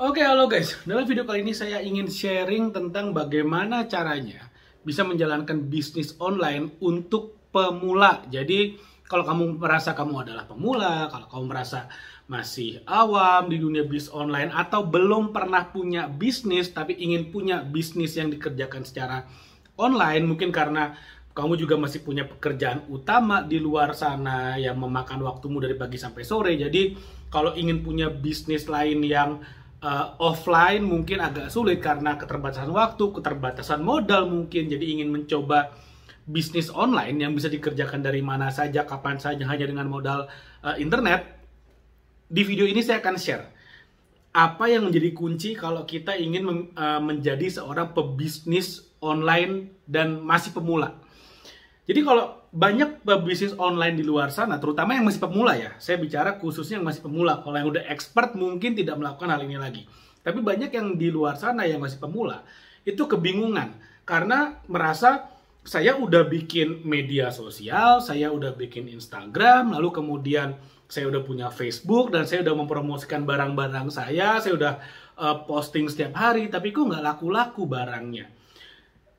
Oke, halo guys. Dalam video kali ini saya ingin sharing tentang bagaimana caranya bisa menjalankan bisnis online untuk pemula. Jadi, kalau kamu merasa kamu adalah pemula, kalau kamu merasa masih awam di dunia bisnis online atau belum pernah punya bisnis tapi ingin punya bisnis yang dikerjakan secara online, mungkin karena kamu juga masih punya pekerjaan utama di luar sana yang memakan waktumu dari pagi sampai sore. Jadi, kalau ingin punya bisnis lain yang offline mungkin agak sulit karena keterbatasan waktu, keterbatasan modal mungkin. Jadi ingin mencoba bisnis online yang bisa dikerjakan dari mana saja, kapan saja, hanya dengan modal internet. Di video ini saya akan share apa yang menjadi kunci kalau kita ingin menjadi seorang pebisnis online dan masih pemula. Jadi kalau banyak bisnis online di luar sana, terutama yang masih pemula ya, saya bicara khususnya yang masih pemula. Kalau yang udah expert mungkin tidak melakukan hal ini lagi. Tapi banyak yang di luar sana yang masih pemula, itu kebingungan. Karena merasa saya udah bikin media sosial, saya udah bikin Instagram, lalu kemudian saya udah punya Facebook, dan saya udah mempromosikan barang-barang saya udah posting setiap hari, tapi kok nggak laku-laku barangnya.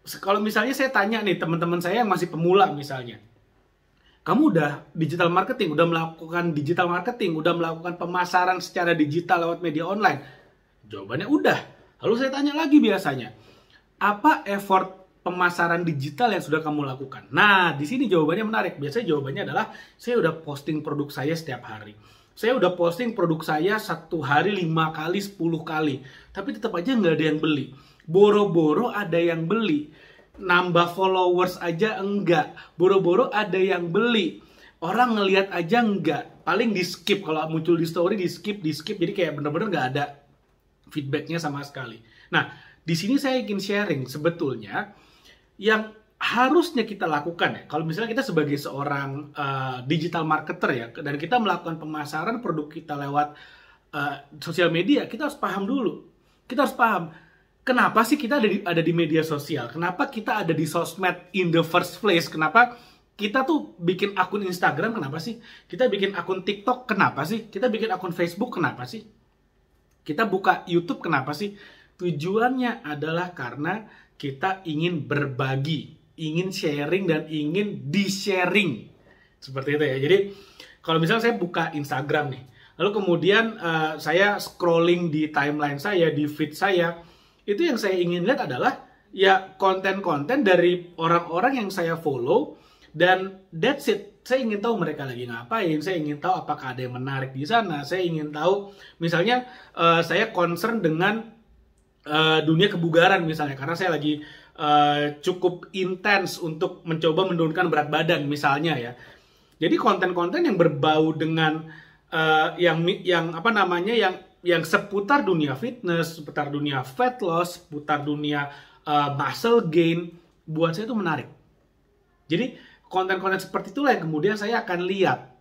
Kalau misalnya saya tanya nih teman-teman saya yang masih pemula misalnya, kamu udah digital marketing, udah melakukan digital marketing, udah melakukan pemasaran secara digital lewat media online? Jawabannya udah. Lalu saya tanya lagi biasanya, apa effort pemasaran digital yang sudah kamu lakukan? Nah, di sini jawabannya menarik. Biasanya jawabannya adalah, saya udah posting produk saya setiap hari. Saya udah posting produk saya satu hari 5 kali, 10 kali. Tapi tetap aja nggak ada yang beli. Boro-boro ada yang beli. Nambah followers aja enggak. Boro-boro ada yang beli. Orang ngelihat aja enggak. Paling di skip. Kalau muncul di story di skip. Jadi kayak bener-bener nggak ada feedbacknya sama sekali. Nah, di sini saya ingin sharing sebetulnya yang harusnya kita lakukan ya. Kalau misalnya kita sebagai seorang digital marketer ya, dan kita melakukan pemasaran produk kita lewat sosial media, kita harus paham dulu. Kita harus paham, kenapa sih kita ada di media sosial? Kenapa kita ada di sosmed in the first place? Kenapa kita tuh bikin akun Instagram? Kenapa sih? Kita bikin akun TikTok? Kenapa sih? Kita bikin akun Facebook? Kenapa sih? Kita buka YouTube? Kenapa sih? Tujuannya adalah karena kita ingin berbagi, ingin sharing, dan ingin di-sharing. Seperti itu ya. Jadi, kalau misalnya saya buka Instagram nih, lalu kemudian saya scrolling di timeline saya, di feed saya, itu yang saya ingin lihat adalah ya konten-konten dari orang-orang yang saya follow, dan that's it. Saya ingin tahu mereka lagi ngapain, saya ingin tahu apakah ada yang menarik di sana, saya ingin tahu misalnya saya concern dengan dunia kebugaran misalnya, karena saya lagi cukup intens untuk mencoba menurunkan berat badan misalnya ya. Jadi konten-konten yang berbau dengan yang seputar dunia fitness, seputar dunia fat loss, seputar dunia muscle gain, buat saya itu menarik. Jadi konten-konten seperti itulah yang kemudian saya akan lihat.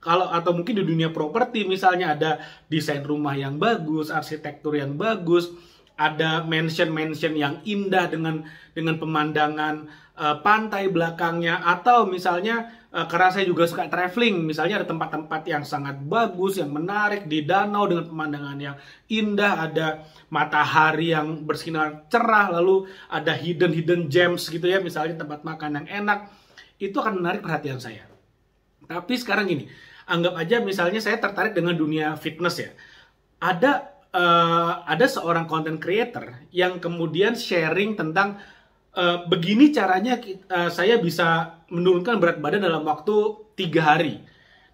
Atau mungkin di dunia properti misalnya ada desain rumah yang bagus, arsitektur yang bagus, ada mansion-mansion yang indah dengan pemandangan pantai belakangnya, atau misalnya karena saya juga suka traveling, misalnya ada tempat-tempat yang sangat bagus, yang menarik di danau dengan pemandangan yang indah, ada matahari yang bersinar cerah, lalu ada hidden gems gitu ya, misalnya tempat makan yang enak, itu akan menarik perhatian saya. Tapi sekarang gini, anggap aja misalnya saya tertarik dengan dunia fitness ya, ada seorang content creator yang kemudian sharing tentang begini caranya saya bisa menurunkan berat badan dalam waktu 3 hari.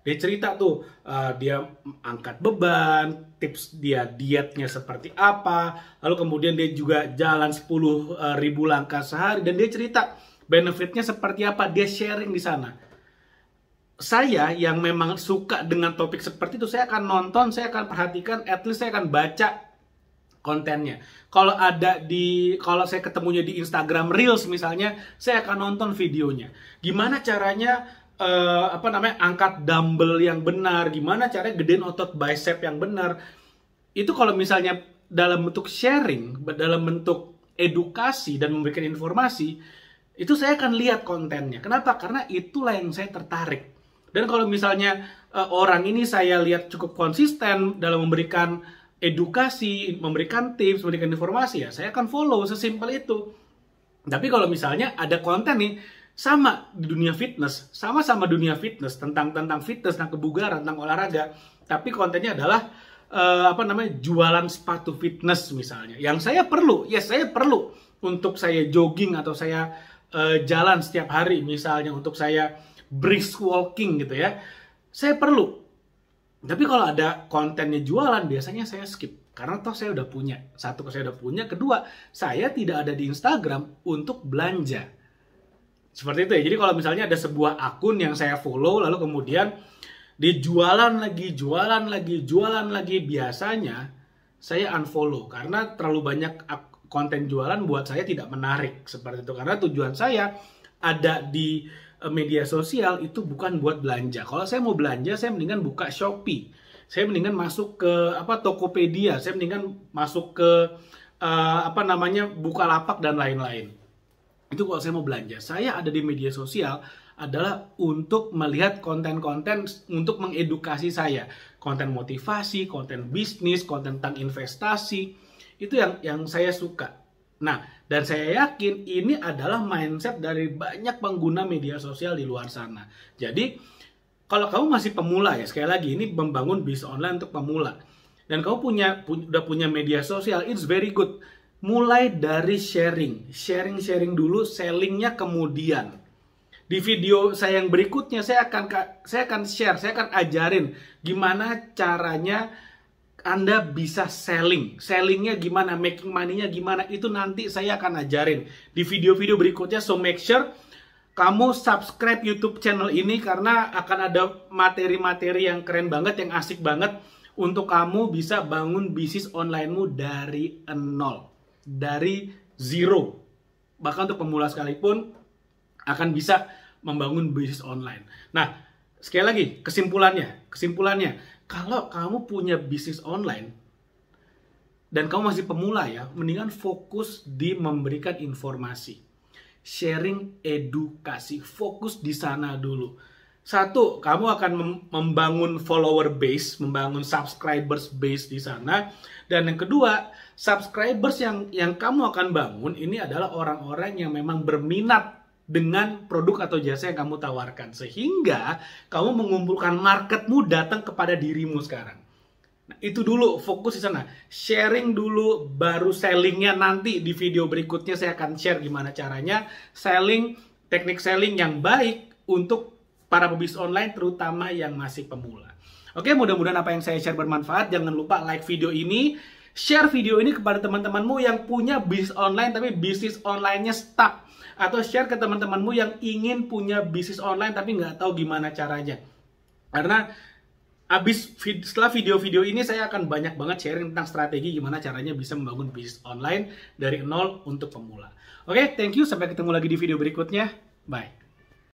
Dia cerita tuh, dia angkat beban, tips dia dietnya seperti apa, lalu kemudian dia juga jalan 10.000 langkah sehari, dan dia cerita benefitnya seperti apa, dia sharing di sana. Saya yang memang suka dengan topik seperti itu, saya akan nonton, saya akan perhatikan, at least saya akan baca kontennya. Kalau saya ketemunya di Instagram Reels misalnya, saya akan nonton videonya. Gimana caranya angkat dumbbell yang benar, gimana caranya gedein otot bicep yang benar. Itu kalau misalnya dalam bentuk sharing, dalam bentuk edukasi dan memberikan informasi, itu saya akan lihat kontennya. Kenapa? Karena itulah yang saya tertarik. Dan kalau misalnya orang ini saya lihat cukup konsisten dalam memberikan edukasi, memberikan tips, memberikan informasi, ya saya akan follow, sesimpel itu. Tapi kalau misalnya ada konten nih, sama di dunia fitness, sama-sama dunia fitness, tentang fitness, tentang kebugaran, tentang olahraga, tapi kontennya adalah jualan sepatu fitness misalnya. Yang saya perlu, saya perlu untuk saya jogging atau saya jalan setiap hari, misalnya untuk saya brisk walking gitu ya. Saya perlu. Tapi kalau ada kontennya jualan, biasanya saya skip. Karena toh saya udah punya. Satu, saya udah punya. Kedua, saya tidak ada di Instagram untuk belanja. Seperti itu ya. Jadi kalau misalnya ada sebuah akun yang saya follow, lalu kemudian dijualan lagi, biasanya saya unfollow. Karena terlalu banyak konten jualan buat saya tidak menarik. Seperti itu. Karena tujuan saya ada di media sosial itu bukan buat belanja. Kalau saya mau belanja, saya mendingan buka Shopee. Saya mendingan masuk ke Tokopedia. Saya mendingan masuk ke Bukalapak dan lain-lain. Itu kalau saya mau belanja. Saya ada di media sosial adalah untuk melihat konten-konten untuk mengedukasi saya. Konten motivasi, konten bisnis, konten tentang investasi. Itu yang saya suka. Nah, dan saya yakin ini adalah mindset dari banyak pengguna media sosial di luar sana. Jadi, kalau kamu masih pemula ya, sekali lagi ini membangun bisnis online untuk pemula. Dan kamu udah punya media sosial, it's very good. Mulai dari sharing dulu, sellingnya kemudian. Di video saya yang berikutnya saya akan share, saya akan ajarin gimana caranya Anda bisa sellingnya gimana, making money-nya gimana, itu nanti saya akan ajarin di video-video berikutnya. So make sure kamu subscribe YouTube channel ini karena akan ada materi-materi yang keren banget, yang asik banget untuk kamu bisa bangun bisnis online-mu dari nol, dari zero. Bahkan untuk pemula sekalipun akan bisa membangun bisnis online. Nah, sekali lagi kesimpulannya, kalau kamu punya bisnis online dan kamu masih pemula ya, mendingan fokus di memberikan informasi, sharing, edukasi, fokus di sana dulu. Satu, kamu akan membangun follower base, membangun subscribers base di sana. Dan yang kedua, subscribers yang kamu akan bangun ini adalah orang-orang yang memang berminat dengan produk atau jasa yang kamu tawarkan. Sehingga kamu mengumpulkan marketmu datang kepada dirimu sekarang. Nah, itu dulu, fokus di sana. Sharing dulu, baru sellingnya nanti di video berikutnya saya akan share gimana caranya selling, teknik selling yang baik untuk para pebisnis online, terutama yang masih pemula. Oke, mudah-mudahan apa yang saya share bermanfaat. Jangan lupa like video ini, share video ini kepada teman-temanmu yang punya bisnis online tapi bisnis online-nya stuck. Atau share ke teman-temanmu yang ingin punya bisnis online tapi nggak tahu gimana caranya. Karena setelah video-video ini saya akan banyak banget sharing tentang strategi gimana caranya bisa membangun bisnis online dari nol untuk pemula. Oke, thank you. Sampai ketemu lagi di video berikutnya. Bye.